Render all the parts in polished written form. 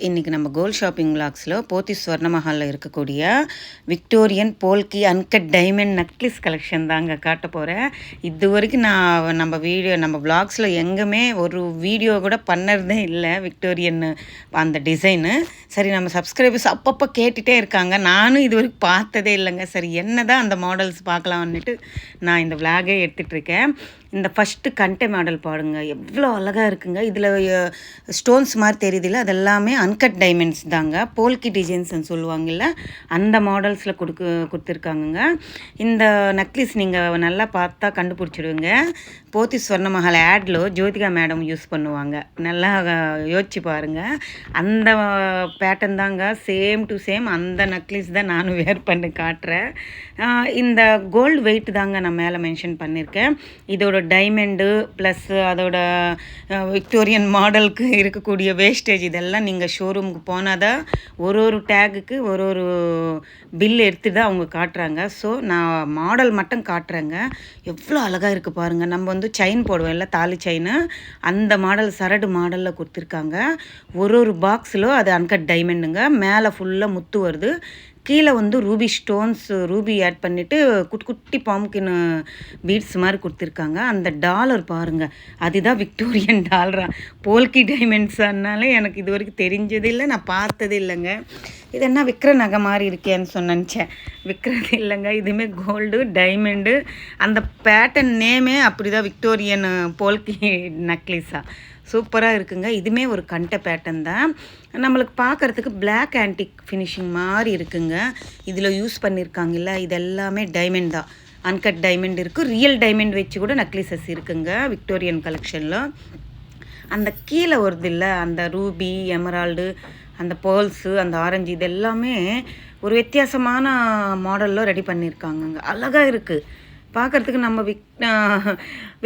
இன்றைக்கி நம்ம gold shopping விலாக்ஸில் Pothys ஸ்வர்ண மஹாலில் இருக்கக்கூடிய Victorian polki uncut diamond necklace collection தாங்க காட்ட போகிறேன். இது வரைக்கும் நான் நம்ம விலாக்ஸில் எங்கேயுமே ஒரு வீடியோ கூட பண்ணறதே இல்லை விக்டோரியன் அந்த டிசைனு. சரி, நம்ம சப்ஸ்கிரைபர்ஸ் அப்பப்போ கேட்டுகிட்டே இருக்காங்க, நானும் இது வரைக்கும் பார்த்ததே இல்லைங்க. சரி, என்ன தான் அந்த மாடல்ஸ் பார்க்கலான்னுட்டு நான் இந்த விலாகே எடுத்துகிட்ருக்கேன். இந்த ஃபஸ்ட்டு கண்டே மாடல் பாருங்க, எவ்வளோ அழகாக இருக்குங்க. இதில் ஸ்டோன்ஸ் மாதிரி தெரியுதுல்ல, அதெல்லாமே அன்கட் டைமண்ட்ஸ் தாங்க. போல்கி டிசைன்ஸ்ன்னு சொல்லுவாங்கல்ல, அந்த மாடல்ஸில் கொடுத்துருக்காங்கங்க. இந்த நெக்லஸ் நீங்கள் நல்லா பார்த்தா கண்டுபிடிச்சிடுவீங்க. போத்தீஸ் ஸ்வர்ண மஹால் ஆடில் ஜோதிகா மேடம் யூஸ் பண்ணுவாங்க. நல்லா யோசிச்சு பாருங்கள். அந்த பேட்டர்ன் தாங்க, சேம் டு சேம் அந்த நெக்லஸ் தான் நானும் வேர் பண்ணி காட்டுறேன். இந்த கோல்டு வெயிட் தாங்க நான் மேலே மென்ஷன் பண்ணியிருக்கேன். இதோட டைமண்டு ப்ளஸ் அதோட விக்டோரியன் மாடலுக்கு இருக்கக்கூடிய வேஸ்டேஜ் இதெல்லாம் நீங்கள் ஷோரூமுக்கு போனால் தான் ஒரு டேகுக்கு ஒரு பில் எடுத்து தான் அவங்க காட்டுறாங்க. ஸோ நான் மாடல் மட்டும் காட்டுறேங்க. எவ்வளோ அழகாக இருக்குது பாருங்கள். நம்ம செயின் போடுவோம் இல்லை, தாலி செயின், அந்த மாடல் சரடு மாடலில் கொடுத்துருக்காங்க. ஒரு பாக்ஸில் அது அன்கட் டைமண்டுங்க. மேலே ஃபுல்லாக முத்து வருது, கீழே ரூபி ஸ்டோன்ஸ், ரூபி ஆட் பண்ணிவிட்டு குட்டி குட்டி பாம்கின் பீட்ஸ் மாதிரி கொடுத்துருக்காங்க. அந்த டாலர் பாருங்கள், அதுதான் விக்டோரியன் டாலரா. போல்கி டைமண்ட்ஸானாலே எனக்கு இது வரைக்கும் தெரிஞ்சது இல்லை, நான் பார்த்தது இல்லைங்க. இது என்ன விற்கிற நகை மாதிரி இருக்கேன்னு நினச்சேன். விற்கிறது இல்லைங்க, இதுவுமே கோல்டு டைமண்டு. அந்த பேட்டர்ன் நேமே அப்படி தான், விக்டோரியன் போல்கி நெக்லஸா. சூப்பராக இருக்குங்க. இதுவுமே ஒரு கண்டை பேட்டர்ன் தான். நம்மளுக்கு பார்க்குறதுக்கு பிளாக் ஆன்டிக் ஃபினிஷிங் மாதிரி இருக்குங்க. இதில் யூஸ் பண்ணியிருக்காங்கல்ல, இது எல்லாமே டைமண்ட் தான். அன்கட் டைமண்ட் இருக்குது, ரியல் டைமண்ட் வச்சு கூட நெக்லஸஸ் இருக்குங்க விக்டோரியன் கலெக்ஷனில். அந்த கீழே வருது இல்லை, அந்த ரூபி, எமரால்டு, அந்த பேர்ல்ஸு, அந்த ஆரஞ்சு, இது எல்லாமே ஒரு வித்தியாசமான மாடலில் ரெடி பண்ணியிருக்காங்கங்க. அழகாக இருக்குது பார்க்குறதுக்கு. நம்ம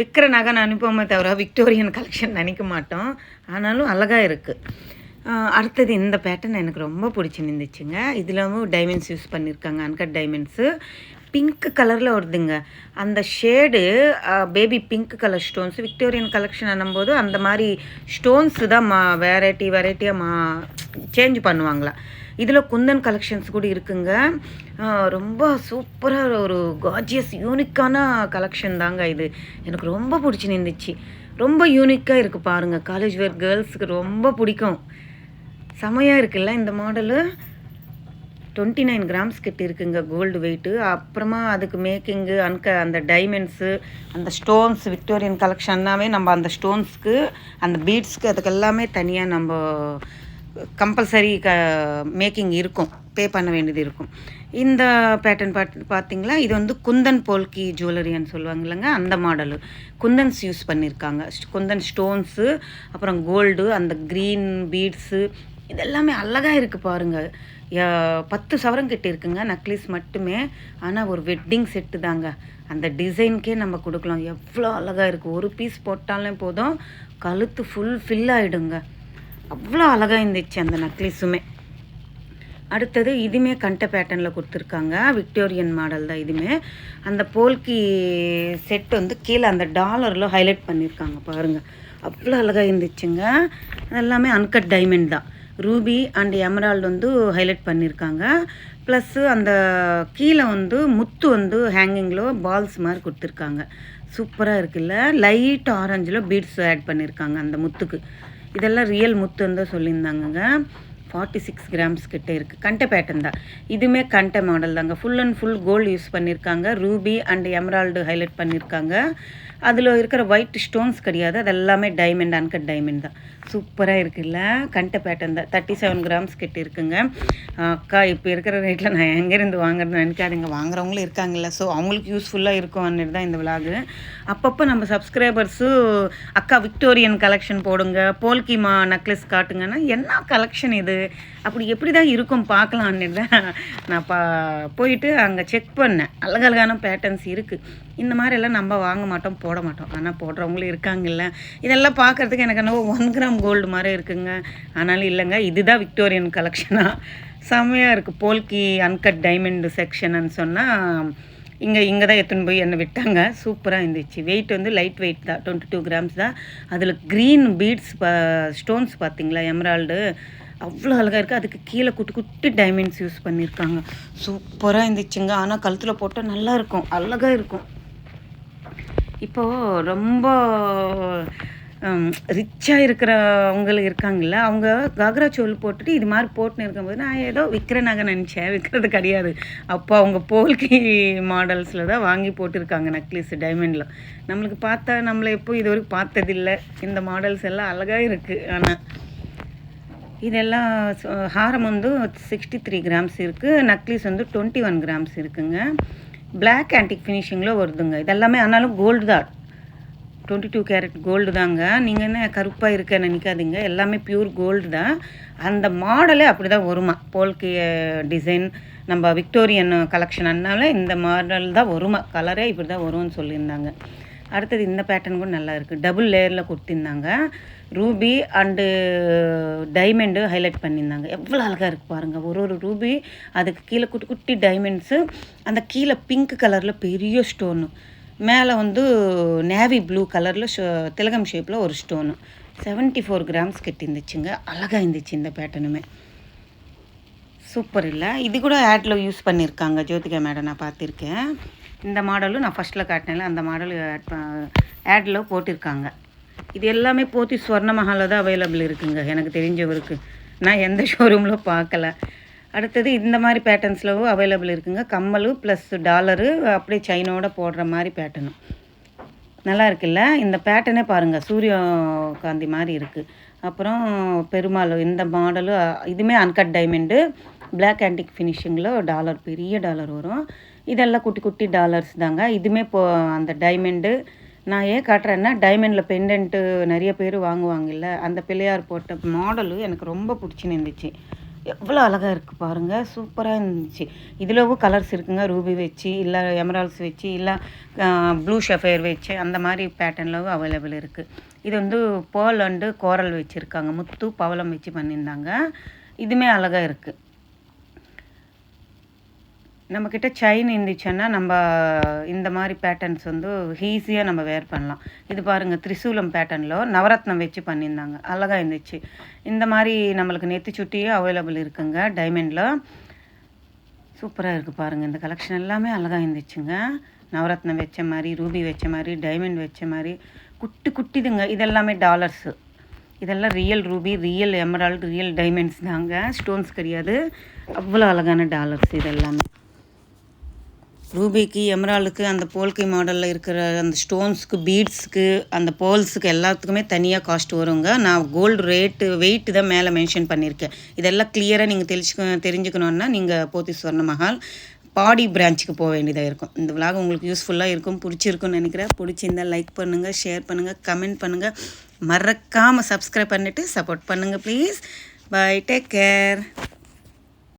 விற்கிற நகை அனுப்போமே தவிர விக்டோரியன் கலெக்ஷன் நினைக்க மாட்டோம். ஆனாலும் அழகாக இருக்குது. அடுத்தது இந்த பேட்டர்ன் எனக்கு ரொம்ப பிடிச்சிருந்துச்சுங்க. இதில் டைமண்ட்ஸ் யூஸ் பண்ணியிருக்காங்க, அன்கட் டைமண்ட்ஸு. பிங்க் கலரில் வருதுங்க அந்த shade, baby pink colour stones. Victorian collection ஆனும்போது அந்த மாதிரி ஸ்டோன்ஸு தான் வெரைட்டியாக சேஞ்ச் பண்ணுவாங்களா. இதில் குந்தன் கலெக்ஷன்ஸ் கூட இருக்குங்க. ரொம்ப சூப்பராக ஒரு கார்ஜியஸ் யூனிக்கான கலெக்ஷன் தாங்க இது. எனக்கு ரொம்ப பிடிச்சிருந்துச்சு. ரொம்ப யூனிக்காக இருக்குது பாருங்கள். காலேஜ் வேர் கேர்ள்ஸுக்கு ரொம்ப பிடிக்கும். செமையாக இருக்குல்ல இந்த மாடலு. 29 கிராம்ஸ் கிட்ட இருக்குங்க கோல்டு வெயிட்டு. அப்புறமா அதுக்கு மேக்கிங்கு, அந்த டைமண்ட்ஸு, அந்த ஸ்டோன்ஸ், விக்டோரியன் கலெக்ஷன்னாவே நம்ம அந்த ஸ்டோன்ஸ்க்கு, அந்த பீட்ஸ்க்கு, அதுக்கு எல்லாமே தனியாக நம்ம கம்பல்சரி மேக்கிங் இருக்கும், பே பண்ண வேண்டியது இருக்கும். இந்த பேட்டர்ன் பார்த்தீங்களா, இது குந்தன் போல்கி ஜுவல்லரின்னு சொல்லுவாங்க இல்லைங்க, அந்த மாடலு. குந்தன்ஸ் யூஸ் பண்ணியிருக்காங்க, குந்தன் ஸ்டோன்ஸு, அப்புறம் கோல்டு, அந்த க்ரீன் பீட்ஸு, இதெல்லாமே அழகாக இருக்குது பாருங்கள். 10 சவரம் கிட்ட இருக்குங்க நெக்லஸ் மட்டுமே. ஆனால் ஒரு வெட்டிங் செட்டு தாங்க. அந்த டிசைனுக்கே நம்ம கொடுக்கலாம். எவ்வளோ அழகாக இருக்குது. ஒரு பீஸ் போட்டாலே போதும், கழுத்து ஃபில் ஆகிடுங்க. அவ்வளோ அழகாக இருந்துச்சு அந்த நெக்லஸுமே. அடுத்தது இதுவுமே கண்டை பேட்டர்னில் கொடுத்துருக்காங்க, விக்டோரியன் மாடல் தான் இதுவுமே. அந்த போல்கி செட் கீழே அந்த டாலரில் ஹைலைட் பண்ணியிருக்காங்க பாருங்கள். அவ்வளோ அழகாக இருந்துச்சுங்க. அதெல்லாமே அன்கட் டைமண்ட் தான். ரூபி அண்ட் எமரால்டு ஹைலைட் பண்ணியிருக்காங்க. ப்ளஸ்ஸு அந்த கீழே முத்து ஹேங்கிங்கில் பால்ஸ் மாதிரி கொடுத்துருக்காங்க. சூப்பராக இருக்குல்ல. லைட் ஆரஞ்சில் பீட்ஸ் ஆட் பண்ணியிருக்காங்க அந்த முத்துக்கு. இதெல்லாம் ரியல் முத்துன்னு தான் சொல்லியிருந்தாங்கங்க. 46 கிராம்ஸ் கிட்டே இருக்குது. கண்டை பேட்டர்ன் தான். இதுவுமே கண்டை மாடல் தாங்க. Full and full gold use பண்ணியிருக்காங்க. ரூபி அண்ட் எமரால்டு ஹைலைட் பண்ணியிருக்காங்க. அதில் இருக்கிற ஒயிட் ஸ்டோன்ஸ் கிடையாது, அது எல்லாமே டைமண்ட், அன்கட் டைமண்ட் தான். சூப்பராக இருக்குல்ல. கண்டை பேட்டர்ன் தான். 37 கிராம்ஸ் கிட்ட இருக்குங்க. அக்கா, இப்போ இருக்கிற ரேட்டில் நான் எங்கேருந்து வாங்குறதுன்னு நினைக்காதுங்க, வாங்குறவங்களும் இருக்காங்கல்ல. ஸோ அவங்களுக்கு யூஸ்ஃபுல்லாக இருக்கும் அன்னிட்டு தான் இந்த விலாகு. அப்பப்போ நம்ம சப்ஸ்கிரைபர்ஸு அக்கா விக்டோரியன் கலெக்ஷன் போடுங்க, போல்கி நெக்லஸ் காட்டுங்கன்னா, என்ன கலெக்ஷன் இது, அப்படி எப்படி தான் இருக்கும் பார்க்கலான்னு தான் நான் போயிட்டு அங்கே செக் பண்ணேன். அழகழகான பேட்டர்ன்ஸ் இருக்குது. இந்த மாதிரி எல்லாம் நம்ம வாங்க மாட்டோம், போட மாட்டோம். ஆனால் போடுறவங்களும் இருக்காங்கல்ல. இதெல்லாம் பார்க்குறதுக்கு எனக்கு என்னவோ 1 கிராம் கோல்டு மாதிரி இருக்குங்க. ஆனாலும் இல்லைங்க, இதுதான் விக்டோரியன் கலெக்ஷனாக. செம்மையாக இருக்குது. போல்கி அன்கட் டைமண்ட் செக்ஷன்னு சொன்னால் இங்கே தான் எடுத்துன்னு போய் என்னை விட்டாங்க. சூப்பராக இருந்துச்சு. வெயிட் லைட் வெயிட் தான், 22 கிராம்ஸ் தான். அதில் க்ரீன் பீட்ஸ் ஸ்டோன்ஸ் பார்த்திங்களா, எமரால்டு, அவ்வளோ அழகாக இருக்குது. அதுக்கு கீழே குட்டி குட்டி டைமண்ட்ஸ் யூஸ் பண்ணியிருக்காங்க. சூப்பராக இருந்துச்சுங்க. ஆனால் கழுத்தில் போட்டால் நல்லாயிருக்கும், அழகாக இருக்கும். இப்போது ரொம்ப ரிச்சாக இருக்கிறவங்களுக்கு இருக்காங்கல்ல, அவங்க காக்ரா சோல் போட்டுட்டு இது மாதிரி போட்டுன்னு இருக்கும்போது நான் ஏதோ விற்கிற நகை நினச்சேன். விற்கிறது கிடையாது. அப்போ அவங்க போல்கி மாடல்ஸில் தான் வாங்கி போட்டிருக்காங்க நெக்லஸ் டைமண்டில். நம்மளுக்கு பார்த்தா நம்மளை எப்போ இது வரைக்கும் பார்த்ததில்லை. இந்த மாடல்ஸ் எல்லாம் அழகாக இருக்குது. ஆனால் இதெல்லாம் ஹாரம் வந்து 63 கிராம்ஸ் இருக்குது. நெக்லஸ் வந்து 21 கிராம்ஸ் இருக்குங்க. பிளாக் ஆன்டிக் ஃபினிஷிங்கில் வருதுங்க. இதெல்லாமே ஆனாலும் கோல்டு தான், 22 கேரட் கோல்டு தாங்க. நீங்கள் என்ன கருப்பாக இருக்க நினைக்காதீங்க, எல்லாமே பியூர் கோல்டு தான். அந்த மாடலே அப்படி தான் வருமா, போல்கி டிசைன் நம்ம விக்டோரியன் கலெக்ஷன்னால இந்த மாடல் தான் வருமா, கலரே இப்படி தான் வரும்னு சொல்லியிருந்தாங்க. அடுத்தது இந்த பேட்டர்ன் கூட நல்லா இருக்குது. டபுள் லேயரில் கொடுத்திருந்தாங்க. ரூபி அண்டு டைமண்டு ஹைலைட் பண்ணியிருந்தாங்க. எவ்வளோ அழகாக இருக்குது பாருங்கள். ஒரு ரூபி, அதுக்கு கீழே குட்டி குட்டி டைமண்ட்ஸு, அந்த கீழே பிங்க் கலரில் பெரிய ஸ்டோனு, மேலே வந்து நேவி ப்ளூ கலரில் திலகம் ஷேப்பில் ஒரு ஸ்டோனு. 74 கிராம்ஸ் கட்டியிருந்துச்சுங்க. அழகாக இருந்துச்சு இந்த பேட்டர்னுமே. சூப்பர் இல்லை? இது கூட ஆடில் யூஸ் பண்ணியிருக்காங்க ஜோதிகா மேடம், நான் பார்த்துருக்கேன். இந்த மாடலும் நான் ஃபஸ்ட்டில் காட்டினேன்ல, அந்த மாடல் ஆடில் போட்டிருக்காங்க. இது எல்லாமே போத்தி ஸ்வர்ண மஹாலில் தான் அவைலபிள் இருக்குங்க எனக்கு தெரிஞ்சவருக்கு. நான் எந்த ஷோரூமில் பார்க்கல. அடுத்தது இந்த மாதிரி பேட்டர்ன்ஸ்லவும் அவைலபிள் இருக்குங்க. கம்மல் ப்ளஸ் டாலரு அப்படியே செயினோட போடுற மாதிரி பேட்டர்னு நல்லா இருக்குல்ல? இந்த பேட்டர்னே பாருங்கள், சூரியகாந்தி மாதிரி இருக்குது. அப்புறம் பெருமாள் இந்த மாடலு, இதுவுமே அன்கட் டைமண்டு, பிளாக் ஆன்டிக் ஃபினிஷிங்கில் டாலர், பெரிய டாலர் வரும். இதெல்லாம் குட்டி குட்டி டாலர்ஸ் தாங்க. இதுவுமே அந்த டைமண்டு. நான் ஏன் காட்டுறேன்னா, டைமண்டில் பெண்டன்ட்டு நிறைய பேர் வாங்குவாங்கல்ல, அந்த பிள்ளையார் போட்ட மாடலு எனக்கு ரொம்ப பிடிச்சின்னு இருந்துச்சு. எவ்வளோ அழகாக இருக்குது பாருங்கள், சூப்பராக இருந்துச்சு. இதிலவும் கலர்ஸ் இருக்குங்க. ரூபி வச்சு, இல்லை எமரால்ஸ் வச்சு, இல்லை ப்ளூ ஷஃபயர் வச்சு, அந்த மாதிரி பேட்டர்ன்லவும் அவைலபிள் இருக்குது. இது வந்து பேர்ல் அண்டு கோரல் வச்சுருக்காங்க, முத்து பவளம் வச்சு பண்ணியிருந்தாங்க. இதுவுமே அழகாக இருக்குது. நம்மக்கிட்ட செயின் இருந்துச்சுன்னா நம்ம இந்த மாதிரி பேட்டர்ன்ஸ் வந்து ஈஸியாக நம்ம வேர் பண்ணலாம். இது பாருங்கள், திரிசூலம் பேட்டர்னில் நவரத்னம் வச்சு பண்ணியிருந்தாங்க, அழகாக இருந்துச்சு. இந்த மாதிரி நம்மளுக்கு நெத்தி சுட்டியும் அவைலபிள் இருக்குங்க டைமண்டில். சூப்பராக இருக்குது பாருங்கள். இந்த கலெக்ஷன் எல்லாமே அழகாக இருந்துச்சுங்க. நவரத்னம் வச்ச மாதிரி, ரூபி வச்ச மாதிரி, டைமண்ட் வச்ச மாதிரி, குட்டி குட்டிதுங்க. இதெல்லாமே டாலர்ஸு. இதெல்லாம் real Ruby, real Emerald, real diamonds தாங்க, ஸ்டோன்ஸ் கிடையாது. அவ்வளோ அழகான டாலர்ஸ் இதெல்லாமே. ரூபிக்கு, எமரால்டுக்கு, அந்த போல்கி மாடலில் இருக்கிற அந்த ஸ்டோன்ஸுக்கு, பீட்ஸுக்கு, அந்த பேர்ல்ஸுக்கு எல்லாத்துக்குமே தனியாக காஸ்ட் வருங்க. நான் கோல்டு ரேட்டு வெயிட்டு தான் மேலே மென்ஷன் பண்ணியிருக்கேன். இதெல்லாம் கிளியராக நீங்கள் தெரிஞ்சுக்கணுன்னா நீங்கள் போத்தி ஸ்வர்ண மஹால் பாடி பிரான்ச்சுக்கு போக வேண்டியதாக இருக்கும். இந்த விலாக் உங்களுக்கு யூஸ்ஃபுல்லாக இருக்கும், பிடிச்சிருக்குன்னு நினைக்கிறேன். பிடிச்சிருந்தால் லைக் பண்ணுங்கள், ஷேர் பண்ணுங்கள், கமெண்ட் பண்ணுங்கள். மறக்காமல் சப்ஸ்கிரைப் பண்ணிவிட்டு சப்போர்ட் பண்ணுங்கள் ப்ளீஸ். By, take care.